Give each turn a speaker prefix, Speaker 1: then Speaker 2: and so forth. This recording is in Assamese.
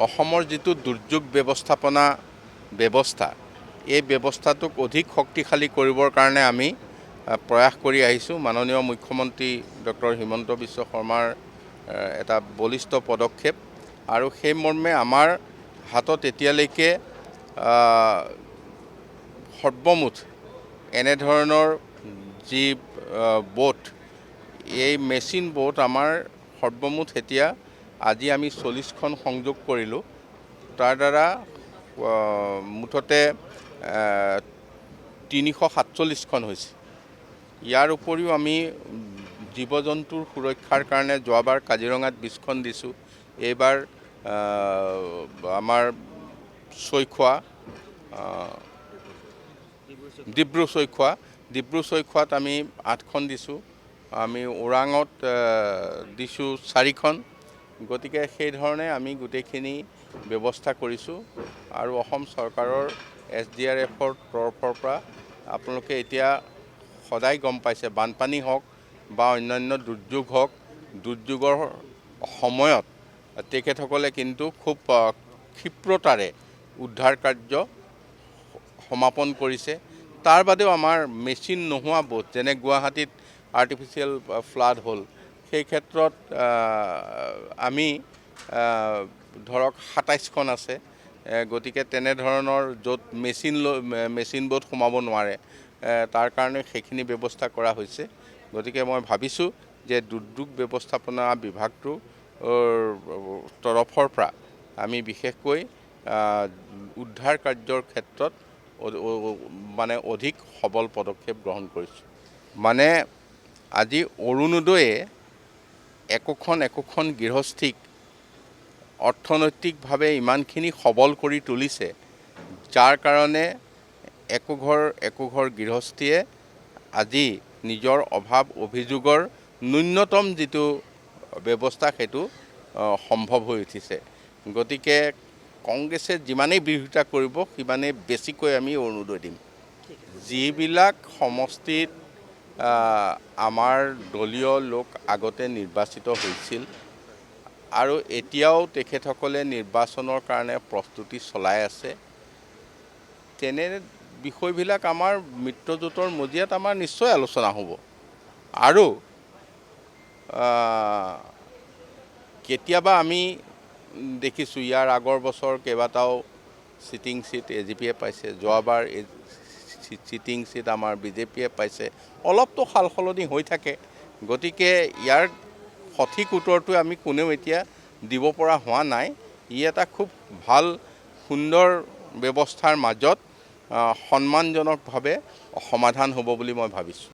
Speaker 1: অসমৰ যিটো দুৰ্যোগ ব্যৱস্থাপনা ব্যৱস্থা এই ব্যৱস্থাটোক অধিক শক্তিশালী কৰিবৰ কাৰণে আমি প্ৰয়াস কৰি আহিছোঁ। মাননীয় মুখ্যমন্ত্ৰী ডক্টৰ হিমন্ত বিশ্ব শৰ্মাৰ এটা বলিষ্ঠ পদক্ষেপ আৰু সেই মৰ্মে আমাৰ হাতত এতিয়ালৈকে সৰ্বমুঠ এনেধৰণৰ যি বোট, এই মেচিন বোট আমাৰ সৰ্বমুঠ এতিয়া আজি আমি 40খন সংযোগ কৰিলোঁ। তাৰ দ্বাৰা মুঠতে 347খন হৈছে। ইয়াৰ উপৰিও আমি জীৱ জন্তুৰ সুৰক্ষাৰ কাৰণে যোৱাবাৰ কাজিৰঙাত 20খন দিছোঁ। এইবাৰ আমাৰ চৈখোৱা, ডিব্ৰু চৈখোৱাত আমি 8খন দিছোঁ। আমি ওৰাঙত দিছোঁ 4খন। গতিকে সেইধৰণে আমি গোটেইখিনি ব্যৱস্থা কৰিছোঁ আৰু অসম চৰকাৰৰ SDRFৰ তৰফৰ পৰা আপোনালোকে এতিয়া সদায় গম পাইছে, বানপানী হওক বা অন্যান্য দুৰ্যোগ হওক, দুৰ্যোগৰ সময়ত তেখেতসকলে কিন্তু খুব ক্ষিপ্ৰতাৰে উদ্ধাৰ কাৰ্য সমাপন কৰিছে। তাৰ বাদেও আমাৰ মেচিন নোহোৱা বোট, যেনে গুৱাহাটীত আৰ্টিফিচিয়েল ফ্লাড হ'ল, সেই ক্ষেত্ৰত আমি ধৰক 27খন আছে। গতিকে তেনেধৰণৰ য'ত মেচিন বোট সোমাব নোৱাৰে, তাৰ কাৰণে সেইখিনি ব্যৱস্থা কৰা হৈছে। গতিকে মই ভাবিছোঁ যে দুৰ্যোগ ব্যৱস্থাপনা বিভাগটোৰ তৰফৰ পৰা আমি বিশেষকৈ উদ্ধাৰ কাৰ্যৰ ক্ষেত্ৰত মানে অধিক সবল পদক্ষেপ গ্ৰহণ কৰিছোঁ। মানে আজি অৰুণোদয়ে একোখন গৃহস্থীক অৰ্থনৈতিকভাৱে ইমানখিনি সবল কৰি তুলিছে, যাৰ কাৰণে একোঘৰ গৃহস্থীয়ে আজি নিজৰ অভাৱ অভিযোগৰ ন্যূনতম যিটো ব্যৱস্থা সেইটো সম্ভৱ হৈ উঠিছে। গতিকে কংগ্ৰেছে যিমানেই বিৰোধিতা কৰিব সিমানেই বেছিকৈ আমি অৰুণোদয় দিম। যিবিলাক সমষ্টিত আমাৰ দলীয় লোক আগতে নিৰ্বাচিত হৈছিল আৰু এতিয়াও তেখেতসকলে নিৰ্বাচনৰ কাৰণে প্ৰস্তুতি চলাই আছে, তেনে বিষয়বিলাক আমাৰ মিত্ৰজোঁটৰ মজিয়াত আমাৰ নিশ্চয় আলোচনা হ'ব। আৰু কেতিয়াবা আমি দেখিছোঁ ইয়াৰ আগৰ বছৰ কেইবাটাও চিটিং চিট AGPয়ে পাইছে, যোৱাবাৰ চিটিং চিট আমাৰ BJPয়ে পাইছে। অলপতো সাল সলনি হৈ থাকে। গতিকে ইয়াৰ সঠিক উত্তৰটো আমি কোনেও এতিয়া দিব পৰা হোৱা নাই। ই এটা খুব ভাল সুন্দৰ ব্যৱস্থাৰ মাজত সন্মানজনকভাৱে সমাধান হ'ব বুলি মই ভাবিছোঁ।